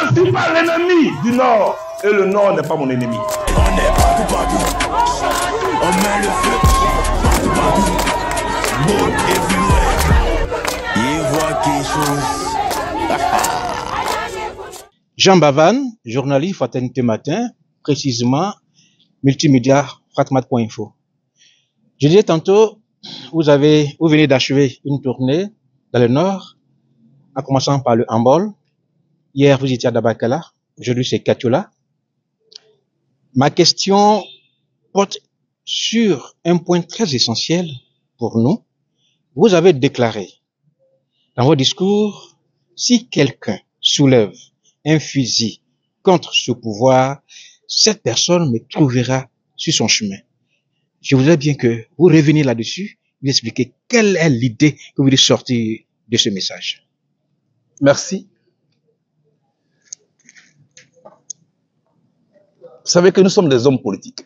ne suis pas l'ennemi du Nord. Et le Nord n'est pas mon ennemi. On est partout. On met le feu partout. Bon everywhere. Il voit quelque chose. Jean Bavan, journaliste Fraternité Matin, précisément multimédia fratmat.info. Je disais tantôt, vous venez d'achever une tournée dans le Nord, en commençant par le handball. Hier, vous étiez à Dabakala, aujourd'hui c'est Katiola. Ma question porte sur un point très essentiel pour nous. Vous avez déclaré dans vos discours, si quelqu'un soulève un fusil contre ce pouvoir, cette personne me trouvera sur son chemin. Je voudrais bien que vous reveniez là-dessus, vous expliquer quelle est l'idée que vous voulez sortir de ce message. Merci. Vous savez que nous sommes des hommes politiques.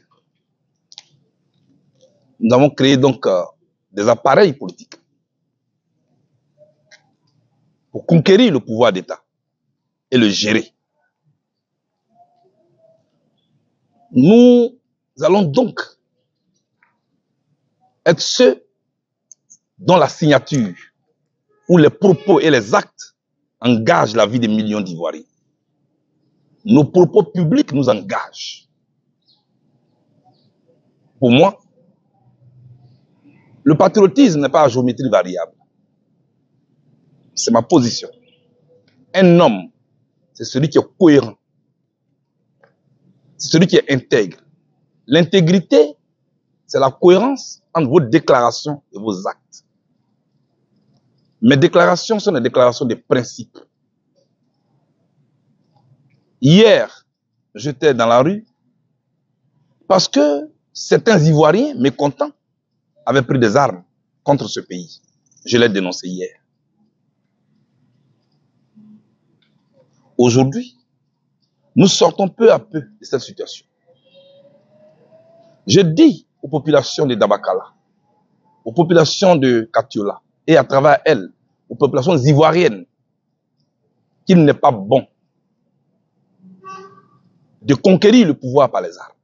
Nous avons créé donc des appareils politiques pour conquérir le pouvoir d'État et le gérer. Nous allons donc être ceux dont la signature ou les propos et les actes engagent la vie des millions d'Ivoiriens. Nos propos publics nous engagent. Pour moi, le patriotisme n'est pas à géométrie variable. C'est ma position. Un homme, c'est celui qui est cohérent. C'est celui qui est intègre. L'intégrité, c'est la cohérence entre vos déclarations et vos actes. Mes déclarations sont des déclarations de principes. Hier, j'étais dans la rue parce que certains Ivoiriens mécontents avaient pris des armes contre ce pays. Je l'ai dénoncé hier. Aujourd'hui, nous sortons peu à peu de cette situation. Je dis aux populations de Dabakala, aux populations de Katiola, et à travers elles, aux populations ivoiriennes, qu'il n'est pas bon de conquérir le pouvoir par les armes.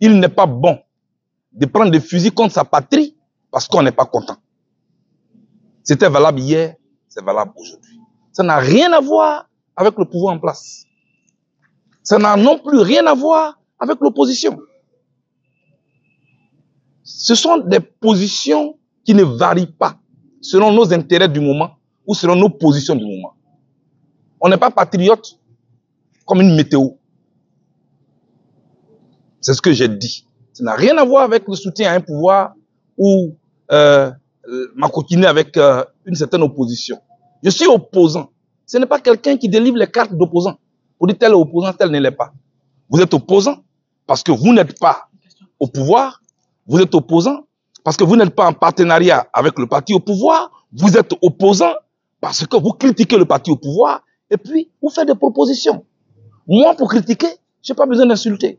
Il n'est pas bon de prendre des fusils contre sa patrie parce qu'on n'est pas content. C'était valable hier, c'est valable aujourd'hui. Ça n'a rien à voir avec le pouvoir en place. Ça n'a non plus rien à voir avec l'opposition. Ce sont des positions qui ne varient pas selon nos intérêts du moment ou selon nos positions du moment. On n'est pas patriote comme une météo. C'est ce que j'ai dit. Ça n'a rien à voir avec le soutien à un pouvoir ou m'acoquiner avec une certaine opposition. Je suis opposant. Ce n'est pas quelqu'un qui délivre les cartes d'opposant pour dire tel est opposant, tel ne l'est pas. Vous êtes opposant parce que vous n'êtes pas au pouvoir. Vous êtes opposant parce que vous n'êtes pas en partenariat avec le parti au pouvoir. Vous êtes opposant parce que vous critiquez le parti au pouvoir et puis vous faites des propositions. Moi, pour critiquer, je n'ai pas besoin d'insulter.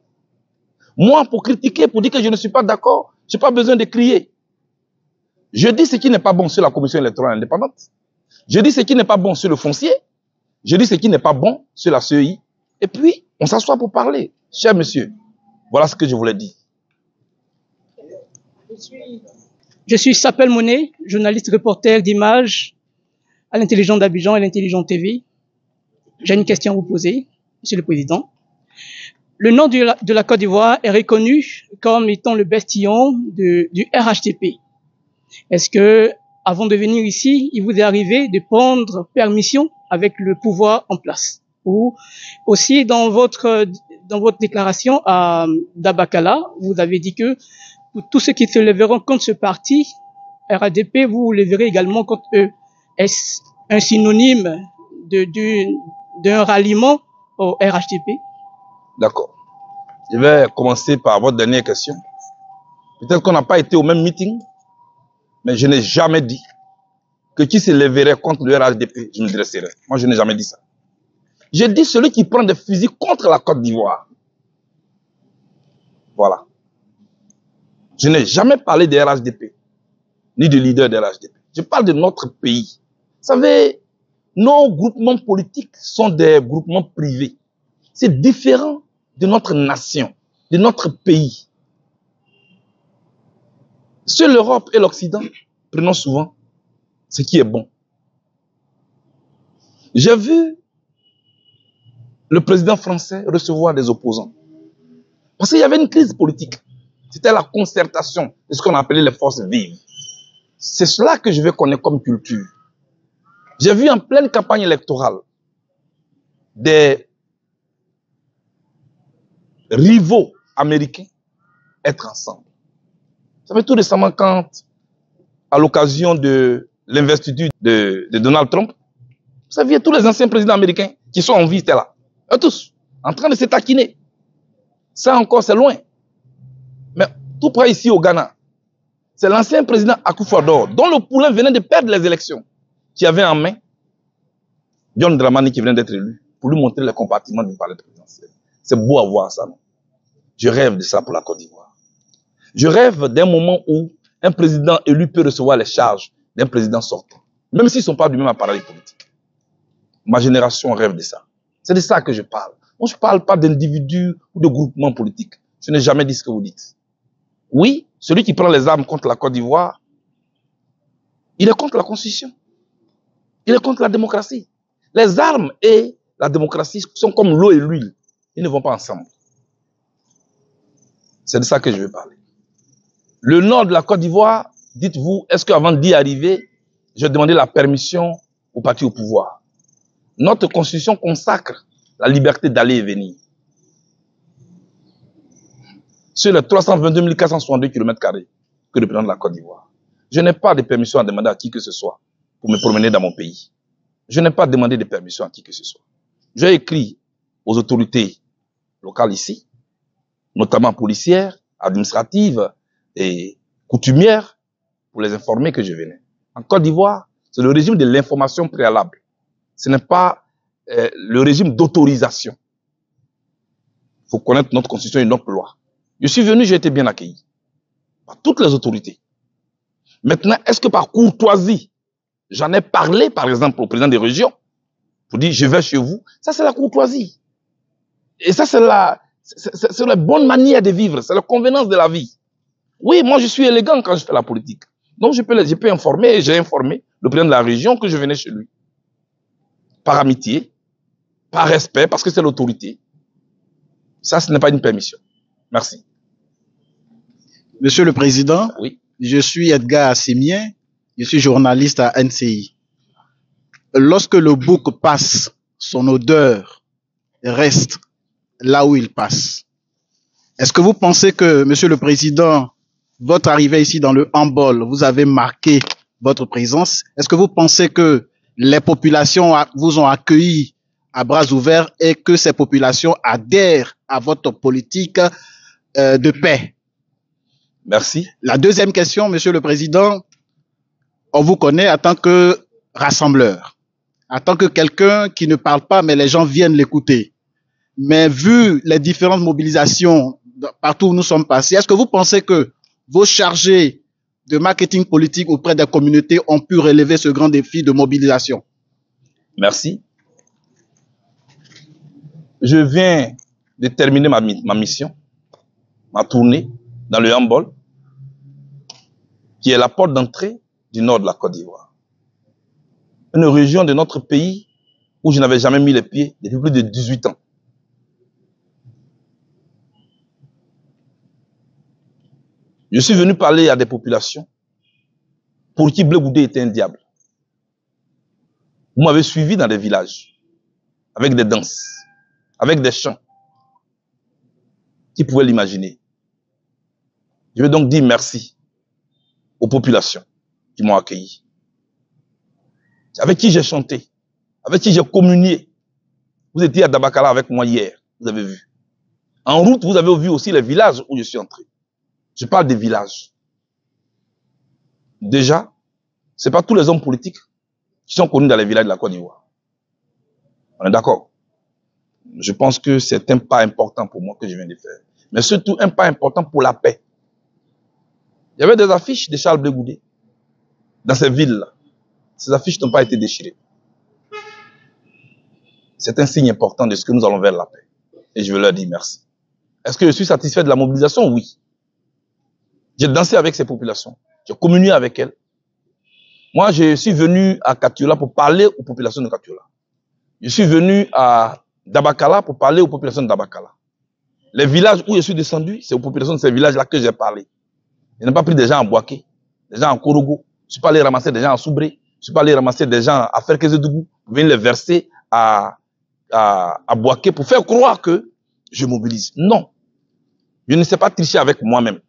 Moi, pour critiquer, pour dire que je ne suis pas d'accord, je n'ai pas besoin de crier. Je dis ce qui n'est pas bon sur la commission électorale indépendante. Je dis ce qui n'est pas bon sur le foncier. Je dis ce qui n'est pas bon sur la CEI. Et puis, on s'assoit pour parler. Cher monsieur, voilà ce que je voulais dire. Je suis Sapel Monet, journaliste reporter d'images à l'Intelligent d'Abidjan et l'Intelligent TV. J'ai une question à vous poser, Monsieur le Président. Le nom de la Côte d'Ivoire est reconnu comme étant le bestillon du RHDP. Est-ce que, avant de venir ici, il vous est arrivé de prendre permission avec le pouvoir en place? Ou aussi dans votre déclaration à Dabakala, vous avez dit que pour tous ceux qui se lèveront contre ce parti, RHDP, vous les verrez également contre eux. Est-ce un synonyme d'un ralliement au RHDP? D'accord. Je vais commencer par votre dernière question. Peut-être qu'on n'a pas été au même meeting, mais je n'ai jamais dit que qui se lèverait contre le RHDP, je me dresserais. Moi, je n'ai jamais dit ça. J'ai dit celui qui prend des fusils contre la Côte d'Ivoire. Voilà. Je n'ai jamais parlé des RHDP, ni du leader des RHDP. Je parle de notre pays. Vous savez, Nos groupements politiques sont des groupements privés. C'est différent de notre nation, de notre pays. Sur l'Europe et l'Occident, prenons souvent ce qui est bon. J'ai vu le président français recevoir des opposants. Parce qu'il y avait une crise politique. C'était la concertation de ce qu'on appelait les forces vives. C'est cela que je vais connaître comme culture. J'ai vu en pleine campagne électorale des rivaux américains être ensemble. Vous savez, tout récemment, quand, à l'occasion de l'investiture de Donald Trump, vous saviez, tous les anciens présidents américains qui sont en vie étaient là. Eux tous, en train de se taquiner. Ça encore, c'est loin. Mais tout près ici au Ghana, c'est l'ancien président Akufo-Addo, dont le poulain venait de perdre les élections, qui avait en main John Dramani qui venait d'être élu, pour lui montrer les compartiments du palais présidentiel. C'est beau à voir ça, non? Je rêve de ça pour la Côte d'Ivoire. Je rêve d'un moment où un président élu peut recevoir les charges d'un président sortant, même s'ils ne sont pas du même appareil politique. Ma génération rêve de ça. C'est de ça que je parle. Moi, je ne parle pas d'individus ou de groupements politiques. Je n'ai jamais dit ce que vous dites. Oui, celui qui prend les armes contre la Côte d'Ivoire, il est contre la Constitution. Il est contre la démocratie. Les armes et la démocratie sont comme l'eau et l'huile. Ils ne vont pas ensemble. C'est de ça que je veux parler. Le nord de la Côte d'Ivoire, dites-vous, est-ce qu'avant d'y arriver, j'ai demandé la permission au parti au pouvoir? Notre constitution consacre la liberté d'aller et venir. Sur les 322 462 km² que représente la Côte d'Ivoire, je n'ai pas de permission à demander à qui que ce soit pour me promener dans mon pays. Je n'ai pas demandé de permission à qui que ce soit. J'ai écrit aux autorités locales ici, notamment policières, administratives et coutumières, pour les informer que je venais. En Côte d'Ivoire, c'est le régime de l'information préalable. Ce n'est pas le régime d'autorisation. Il faut connaître notre constitution et notre loi. Je suis venu, j'ai été bien accueilli par toutes les autorités. Maintenant, est-ce que par courtoisie, j'en ai parlé, par exemple, au président des régions, pour dire je vais chez vous? Ça, c'est la courtoisie. Et ça, c'est la bonne manière de vivre, c'est la convenance de la vie. Oui, moi, je suis élégant quand je fais la politique. Donc, je peux informer, et j'ai informé le président de la région que je venais chez lui. Par amitié, par respect, parce que c'est l'autorité. Ça, ce n'est pas une permission. Merci. Monsieur le Président, oui. Je suis Edgar Assimien, je suis journaliste à NCI. Lorsque le bouc passe, son odeur reste là où il passe. Est-ce que vous pensez que, Monsieur le Président, votre arrivée ici dans le handball, vous avez marqué votre présence? Est-ce que vous pensez que les populations vous ont accueilli à bras ouverts et que ces populations adhèrent à votre politique de paix? Merci. La deuxième question, Monsieur le Président, on vous connaît en tant que rassembleur, en tant que quelqu'un qui ne parle pas, mais les gens viennent l'écouter. Mais vu les différentes mobilisations partout où nous sommes passés, est-ce que vous pensez que vos chargés de marketing politique auprès des communautés ont pu relever ce grand défi de mobilisation? Merci. Je viens de terminer ma mission, ma tournée dans le handball, qui est la porte d'entrée du nord de la Côte d'Ivoire. Une région de notre pays où je n'avais jamais mis les pieds depuis plus de 18 ans. Je suis venu parler à des populations pour qui Blé Goudé était un diable. Vous m'avez suivi dans des villages, avec des danses, avec des chants. Qui pouvait l'imaginer? Je veux donc dire merci aux populations qui m'ont accueilli, avec qui j'ai chanté, avec qui j'ai communié. Vous étiez à Dabakala avec moi hier, vous avez vu. En route, vous avez vu aussi les villages où je suis entré. Je parle des villages. Déjà, ce n'est pas tous les hommes politiques qui sont connus dans les villages de la Côte d'Ivoire. On est d'accord? Je pense que c'est un pas important pour moi que je viens de faire. Mais surtout un pas important pour la paix. Il y avait des affiches de Charles Blé Goudé dans ces villes-là. Ces affiches n'ont pas été déchirées. C'est un signe important de ce que nous allons vers la paix. Et je veux leur dire merci. Est-ce que je suis satisfait de la mobilisation? Oui. J'ai dansé avec ces populations. J'ai communié avec elles. Moi, je suis venu à Katiola pour parler aux populations de Katiola. Je suis venu à Dabakala pour parler aux populations de Dabakala. Les villages où je suis descendu, c'est aux populations de ces villages-là que j'ai parlé. Je n'ai pas pris des gens à Boaké, des gens à Korogo. Je ne suis pas allé ramasser des gens à Soubré. Je ne suis pas allé ramasser des gens à Ferkezedougou pour venir les verser à Boaké pour faire croire que je mobilise. Non. Je ne sais pas tricher avec moi-même.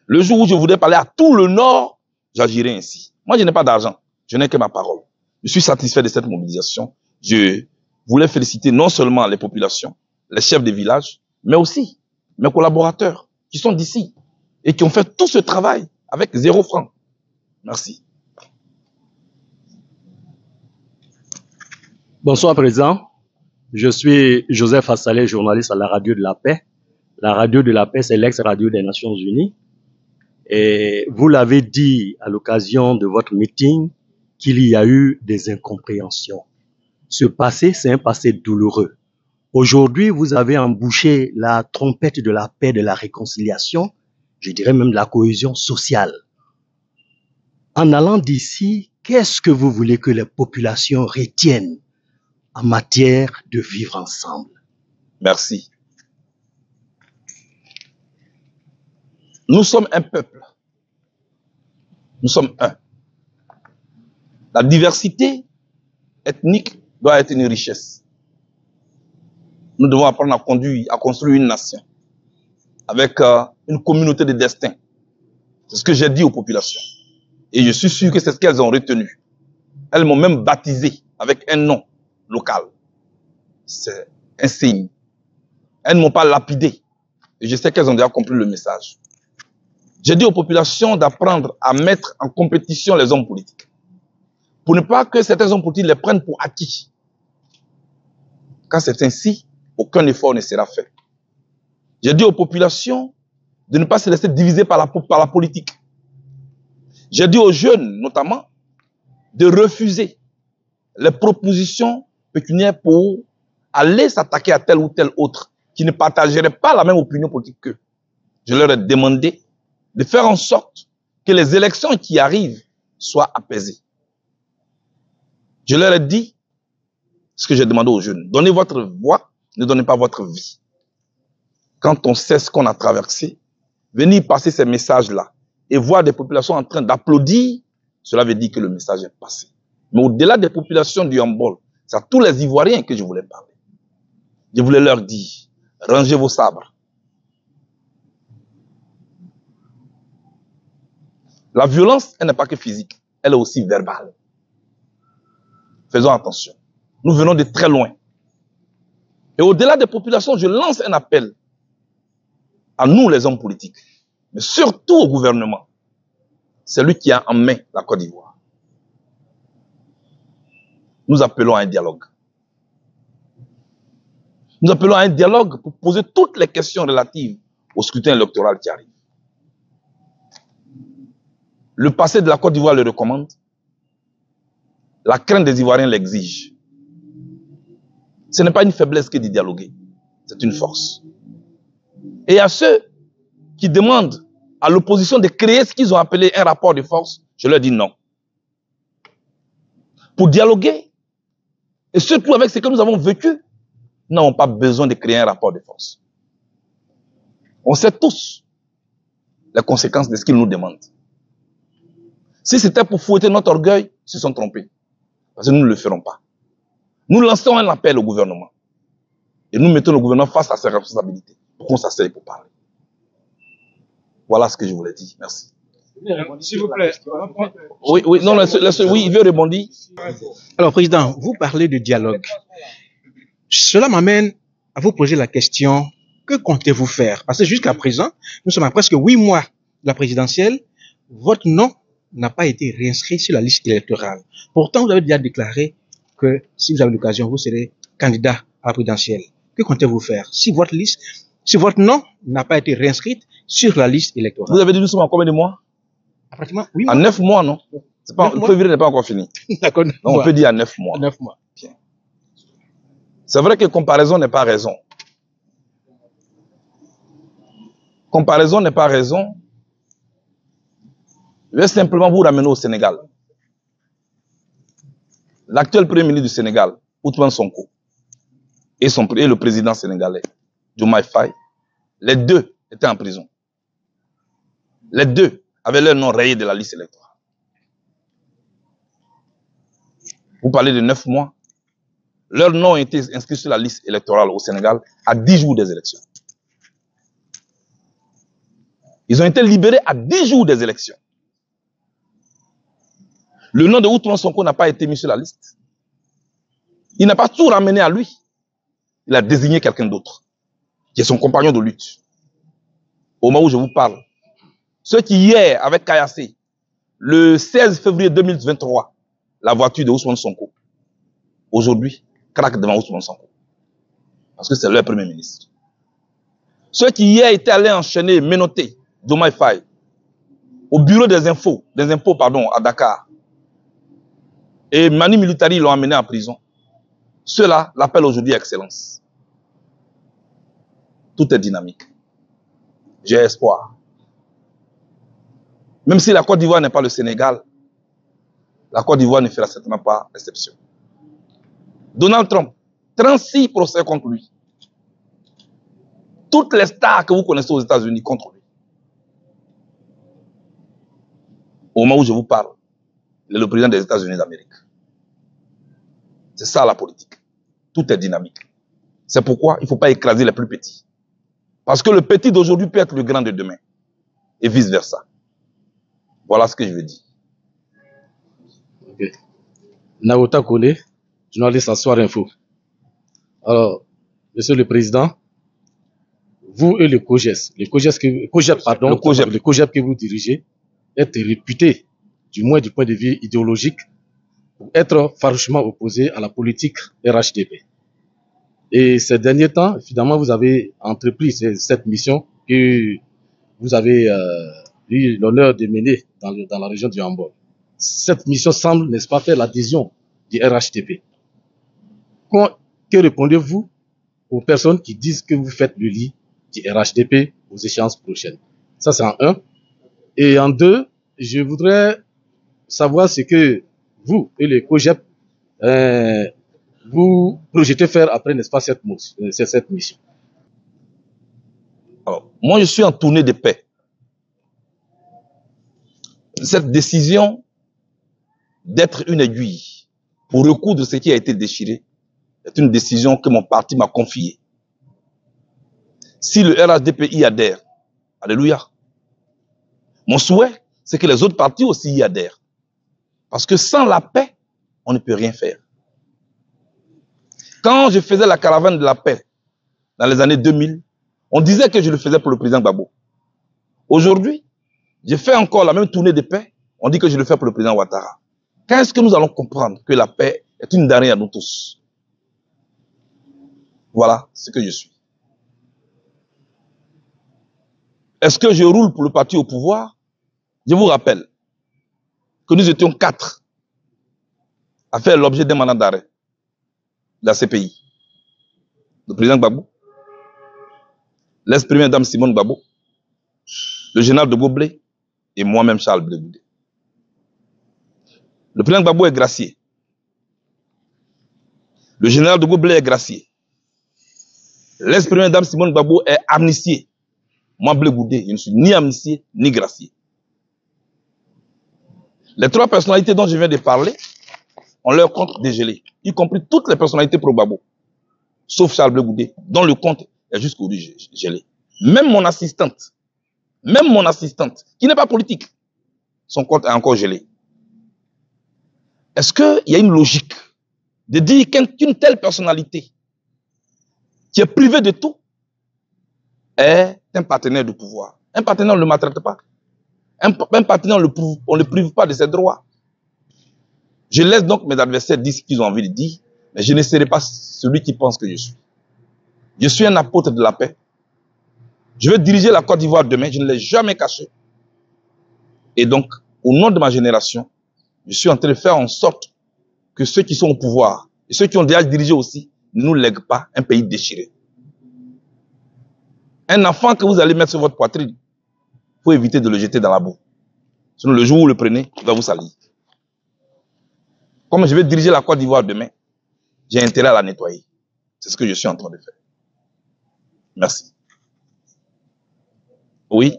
Le jour où je voudrais parler à tout le Nord, j'agirai ainsi. Moi, je n'ai pas d'argent. Je n'ai que ma parole. Je suis satisfait de cette mobilisation. Je voulais féliciter non seulement les populations, les chefs des villages, mais aussi mes collaborateurs qui sont d'ici et qui ont fait tout ce travail avec 0 franc. Merci. Bonsoir, Président. Je suis Joseph Assalé, journaliste à la Radio de la Paix. La Radio de la Paix, c'est l'ex-radio des Nations Unies. Et vous l'avez dit à l'occasion de votre meeting qu'il y a eu des incompréhensions. Ce passé, c'est un passé douloureux. Aujourd'hui, vous avez embouché la trompette de la paix, de la réconciliation, je dirais même de la cohésion sociale. En allant d'ici, qu'est-ce que vous voulez que les populations retiennent en matière de vivre ensemble? Merci. Nous sommes un peuple. Nous sommes un. La diversité ethnique doit être une richesse. Nous devons apprendre à construire une nation avec une communauté de destin. C'est ce que j'ai dit aux populations. Et je suis sûr que c'est ce qu'elles ont retenu. Elles m'ont même baptisé avec un nom local. C'est un signe. Elles ne m'ont pas lapidé. Et je sais qu'elles ont déjà compris le message. J'ai dit aux populations d'apprendre à mettre en compétition les hommes politiques. Pour ne pas que certains hommes politiques les prennent pour acquis. Quand c'est ainsi, aucun effort ne sera fait. J'ai dit aux populations de ne pas se laisser diviser par la politique. J'ai dit aux jeunes, notamment, de refuser les propositions pécuniaires pour aller s'attaquer à tel ou tel autre qui ne partagerait pas la même opinion politique qu'eux. Je leur ai demandé de faire en sorte que les élections qui arrivent soient apaisées. Je leur ai dit ce que j'ai demandé aux jeunes. Donnez votre voix, ne donnez pas votre vie. Quand on sait ce qu'on a traversé, venir passer ces messages-là et voir des populations en train d'applaudir, cela veut dire que le message est passé. Mais au-delà des populations du Hambol, c'est à tous les Ivoiriens que je voulais parler. Je voulais leur dire, rangez vos sabres. La violence, elle n'est pas que physique, elle est aussi verbale. Faisons attention. Nous venons de très loin. Et au-delà des populations, je lance un appel à nous, les hommes politiques, mais surtout au gouvernement. C'est lui qui a en main la Côte d'Ivoire. Nous appelons à un dialogue. Nous appelons à un dialogue pour poser toutes les questions relatives au scrutin électoral qui arrive. Le passé de la Côte d'Ivoire le recommande. La crainte des Ivoiriens l'exige. Ce n'est pas une faiblesse que de dialoguer. C'est une force. Et à ceux qui demandent à l'opposition de créer ce qu'ils ont appelé un rapport de force, je leur dis non. Pour dialoguer, et surtout avec ce que nous avons vécu, nous n'avons pas besoin de créer un rapport de force. On sait tous les conséquences de ce qu'ils nous demandent. Si c'était pour fouetter notre orgueil, ils se sont trompés. Parce que nous ne le ferons pas. Nous lançons un appel au gouvernement. Et nous mettons le gouvernement face à ses responsabilités pour qu'on s'asseye pour parler. Voilà ce que je voulais dire. Merci. S'il vous plaît. Oui, non, oui, il veut rebondir. Alors, Président, vous parlez de dialogue. Cela m'amène à vous poser la question, que comptez-vous faire? Parce que jusqu'à présent, nous sommes à presque 8 mois de la présidentielle. Votre nom n'a pas été réinscrit sur la liste électorale. Pourtant, vous avez déjà déclaré que si vous avez l'occasion, vous serez candidat à la présidentielle. Que comptez-vous faire si votre nom n'a pas été réinscrit sur la liste électorale? Vous avez dit nous sommes en combien de mois? Pratiquement 8 mois. En 9 mois, non? Le février n'est pas encore fini. D'accord. On peut dire à 9 mois. 9 mois. Bien. C'est vrai que comparaison n'est pas raison. Comparaison n'est pas raison. Je vais simplement vous ramener au Sénégal. L'actuel premier ministre du Sénégal, Ousmane Sonko, et le président sénégalais, Diomaye Faye, les deux étaient en prison. Les deux avaient leur nom rayé de la liste électorale. Vous parlez de 9 mois. Leur nom a été inscrit sur la liste électorale au Sénégal à 10 jours des élections. Ils ont été libérés à 10 jours des élections. Le nom de Ousmane Sonko n'a pas été mis sur la liste. Il n'a pas tout ramené à lui. Il a désigné quelqu'un d'autre, qui est son compagnon de lutte. Au moment où je vous parle, ceux qui hier, avec Kayassé, le 16 février 2023, la voiture de Ousmane Sonko, aujourd'hui, craque devant Ousmane Sonko. Parce que c'est leur premier ministre. Ceux qui hier étaient allés enchaîner, menotter Diomaye Faye au bureau des impôts, à Dakar, et Mani Militari l'ont amené en prison. Ceux-là l'appellent aujourd'hui Excellence. Tout est dynamique. J'ai espoir. Même si la Côte d'Ivoire n'est pas le Sénégal, la Côte d'Ivoire ne fera certainement pas exception. Donald Trump, 36 procès contre lui. Toutes les stars que vous connaissez aux États-Unis contre lui. Au moment où je vous parle, il est le président des États-Unis d'Amérique. C'est ça la politique. Tout est dynamique. C'est pourquoi il ne faut pas écraser les plus petits. Parce que le petit d'aujourd'hui peut être le grand de demain. Et vice versa. Voilà ce que je veux dire. Okay. Naota Kone, journaliste à Soir Info. Alors, Monsieur le Président, vous et le COGES, le COGEP que vous dirigez, êtes réputé, du moins du point de vue idéologique, pour être farouchement opposé à la politique RHDP. Et ces derniers temps, finalement, vous avez entrepris cette mission que vous avez eu l'honneur de mener dans la région du Hambourg. Cette mission semble, n'est-ce pas, faire l'adhésion du RHDP. Que répondez-vous aux personnes qui disent que vous faites le lit du RHDP aux échéances prochaines? Ça, c'est en un. Et en deux, je voudrais savoir ce que vous et le COGEP vous projetez faire après, n'est-ce pas, cette mission. Alors, moi, je suis en tournée de paix. Cette décision d'être une aiguille pour recoudre ce qui a été déchiré est une décision que mon parti m'a confiée. Si le RHDP y adhère, alléluia. Mon souhait, c'est que les autres partis aussi y adhèrent. Parce que sans la paix, on ne peut rien faire. Quand je faisais la caravane de la paix, dans les années 2000, on disait que je le faisais pour le président Gbagbo. Aujourd'hui, je fais encore la même tournée de paix, on dit que je le fais pour le président Ouattara. Quand est-ce que nous allons comprendre que la paix est une denrée à nous tous? Voilà ce que je suis. Est-ce que je roule pour le parti au pouvoir? Je vous rappelle que nous étions 4 à faire l'objet d'un mandat d'arrêt de la CPI. Le président Gbagbo, l'ex-première dame Simone Gbagbo, le général de Gaulle et moi-même Charles Blé Goudé. Le président Gbagbo est gracié. Le général de Gaulle est gracié. L'ex-première dame Simone Gbagbo est amnistiée. Moi, Blé Goudé, je ne suis ni amnistié, ni gracié. Les 3 personnalités dont je viens de parler ont leur compte dégelé, y compris toutes les personnalités pro-Gbagbo, sauf Charles Blé Goudé, dont le compte est jusqu'au bout gelé. Même mon assistante, qui n'est pas politique, son compte est encore gelé. Est-ce qu'il y a une logique de dire qu'une telle personnalité, qui est privée de tout, est un partenaire de pouvoir? Un partenaire, on ne le maltraite pas. Un partenaire, on ne le prive pas de ses droits. Je laisse donc mes adversaires dire ce qu'ils ont envie de dire, mais je ne serai pas celui qui pense que je suis. Je suis un apôtre de la paix. Je vais diriger la Côte d'Ivoire demain, je ne l'ai jamais caché. Et donc, au nom de ma génération, je suis en train de faire en sorte que ceux qui sont au pouvoir, et ceux qui ont déjà dirigé aussi, ne nous lègue pas un pays déchiré. Un enfant que vous allez mettre sur votre poitrine, il faut éviter de le jeter dans la boue. Sinon, le jour où vous le prenez, il va vous salir. Comme je vais diriger la Côte d'Ivoire demain, j'ai intérêt à la nettoyer. C'est ce que je suis en train de faire. Merci. Oui.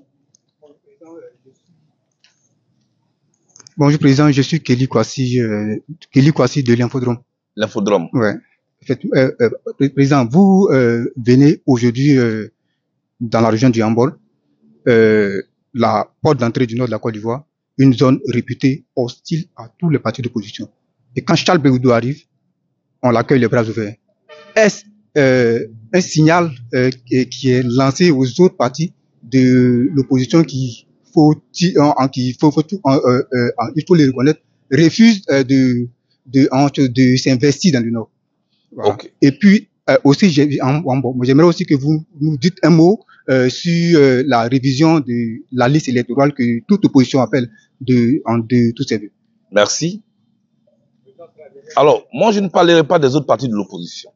Bonjour Président, je suis Kelly Kwasi de l'Infodrome. L'Infodrome. Ouais. En fait, Président, vous venez aujourd'hui dans la région du Hambol, la porte d'entrée du nord de la Côte d'Ivoire, une zone réputée hostile à tous les partis d'opposition. Et quand Charles Bégoudou arrive, on l'accueille les bras ouverts. Est-ce un signal qui est lancé aux autres partis de l'opposition il faut les reconnaître, refuse de s'investir dans le Nord. Voilà. Okay. Et puis aussi, j'aimerais aussi que vous nous dites un mot sur la révision de la liste électorale que toute opposition appelle de tous ses vœux. Merci. Alors, moi, je ne parlerai pas des autres partis de l'opposition.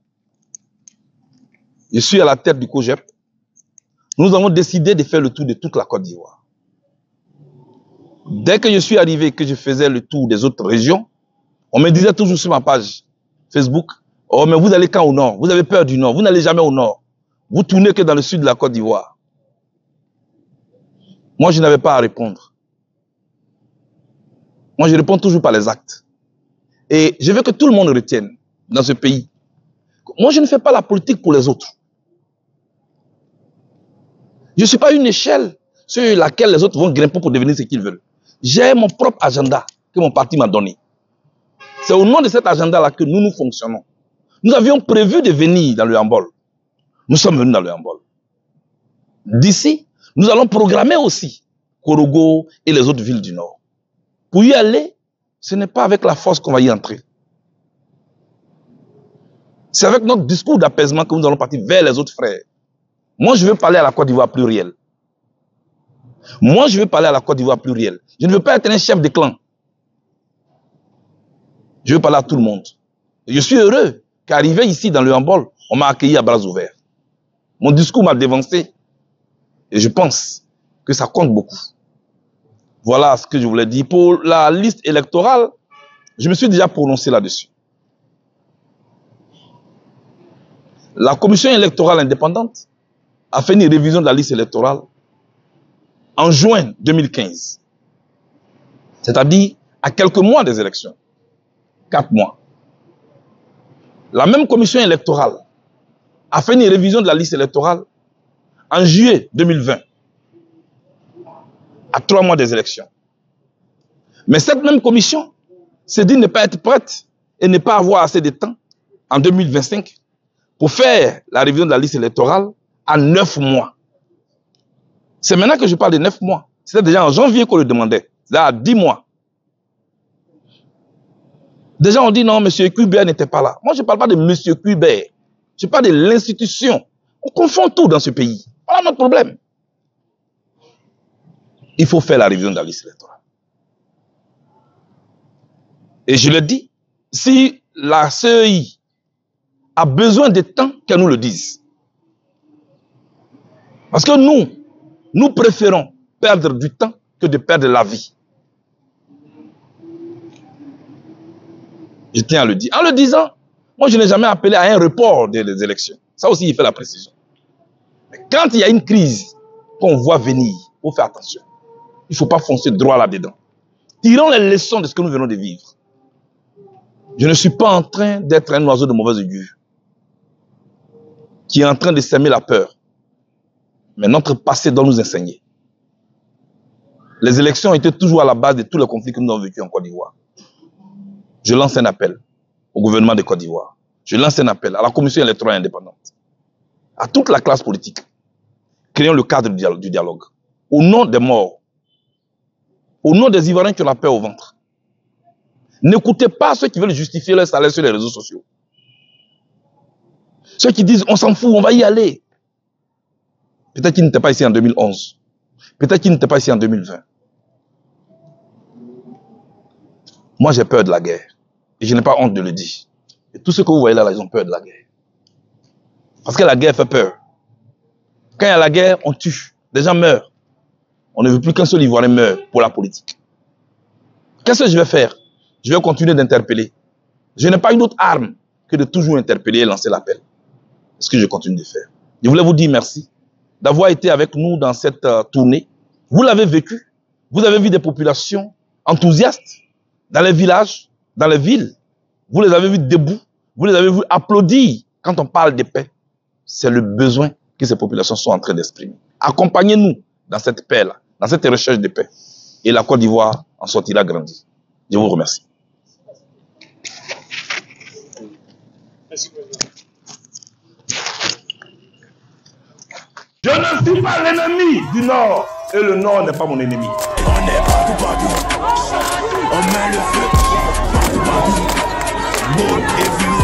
Je suis à la tête du COGEP. Nous avons décidé de faire le tour de toute la Côte d'Ivoire. Dès que je suis arrivé et que je faisais le tour des autres régions, on me disait toujours sur ma page Facebook, « Oh, mais vous allez quand au nord? Vous avez peur du nord, vous n'allez jamais au nord. Vous tournez que dans le sud de la Côte d'Ivoire. » Moi, je n'avais pas à répondre. Moi, je réponds toujours par les actes. Et je veux que tout le monde retienne dans ce pays. Moi, je ne fais pas la politique pour les autres. Je ne suis pas une échelle sur laquelle les autres vont grimper pour devenir ce qu'ils veulent. J'ai mon propre agenda que mon parti m'a donné. C'est au nom de cet agenda-là que nous fonctionnons. Nous avions prévu de venir dans le Hambol. Nous sommes venus dans le Hambol. D'ici, nous allons programmer aussi Korogo et les autres villes du Nord. Pour y aller, ce n'est pas avec la force qu'on va y entrer. C'est avec notre discours d'apaisement que nous allons partir vers les autres frères. Moi, je veux parler à la Côte d'Ivoire plurielle. Moi, je veux parler à la Côte d'Ivoire plurielle. Je ne veux pas être un chef de clan. Je veux parler à tout le monde. Et je suis heureux qu'arrivé ici dans le Hambol, on m'a accueilli à bras ouverts. Mon discours m'a dévancé. Et je pense que ça compte beaucoup. Voilà ce que je voulais dire. Pour la liste électorale, je me suis déjà prononcé là-dessus. La commission électorale indépendante a fait une révision de la liste électorale en juin 2015. C'est-à-dire à quelques mois des élections. 4 mois. La même commission électorale a fait une révision de la liste électorale en juillet 2020. À 3 mois des élections. Mais cette même commission s'est dit ne pas être prête et ne pas avoir assez de temps en 2025 pour faire la révision de la liste électorale à 9 mois. C'est maintenant que je parle de 9 mois. C'était déjà en janvier qu'on le demandait. Là, à 10 mois. Déjà, on dit non, M. Cuibert n'était pas là. Moi, je ne parle pas de M. Cuibert. Je parle de l'institution. On confond tout dans ce pays. Voilà notre problème. Il faut faire la révision de la liste électorale. Et je le dis, si la CEI a besoin de temps, qu'elle nous le dise. Parce que nous préférons perdre du temps que de perdre la vie. Je tiens à le dire. En le disant, moi je n'ai jamais appelé à un report des élections. Ça aussi, il fait la précision. Mais quand il y a une crise qu'on voit venir, il faut faire attention. Il ne faut pas foncer droit là-dedans. Tirons les leçons de ce que nous venons de vivre. Je ne suis pas en train d'être un oiseau de mauvaise augure qui est en train de s'aimer la peur. Mais notre passé doit nous enseigner. Les élections étaient toujours à la base de tous les conflits que nous avons vécus en Côte d'Ivoire. Je lance un appel au gouvernement de Côte d'Ivoire. Je lance un appel à la commission électorale indépendante, à toute la classe politique. Créons le cadre du dialogue. Au nom des morts, au nom des Ivoiriens qui ont la peur au ventre. N'écoutez pas ceux qui veulent justifier leur salaire sur les réseaux sociaux. Ceux qui disent on s'en fout, on va y aller. Peut-être qu'ils n'étaient pas ici en 2011. Peut-être qu'ils n'étaient pas ici en 2020. Moi, j'ai peur de la guerre. Et je n'ai pas honte de le dire. Et tous ceux que vous voyez là, ils ont peur de la guerre. Parce que la guerre fait peur. Quand il y a la guerre, on tue. Des gens meurent. On ne veut plus qu'un seul Ivoirien meure pour la politique. Qu'est-ce que je vais faire? Je vais continuer d'interpeller. Je n'ai pas une autre arme que de toujours interpeller et lancer l'appel. C'est ce que je continue de faire. Je voulais vous dire merci d'avoir été avec nous dans cette tournée. Vous l'avez vécu. Vous avez vu des populations enthousiastes dans les villages, dans les villes. Vous les avez vus debout. Vous les avez vus applaudir quand on parle de paix. C'est le besoin que ces populations sont en train d'exprimer. Accompagnez-nous dans cette paix-là, dans cette recherche de paix. Et la Côte d'Ivoire en sortira grandie. Je vous remercie. Je ne suis pas l'ennemi du Nord et le Nord n'est pas mon ennemi. On est partout, on met le feu partout, partout. Mode everywhere.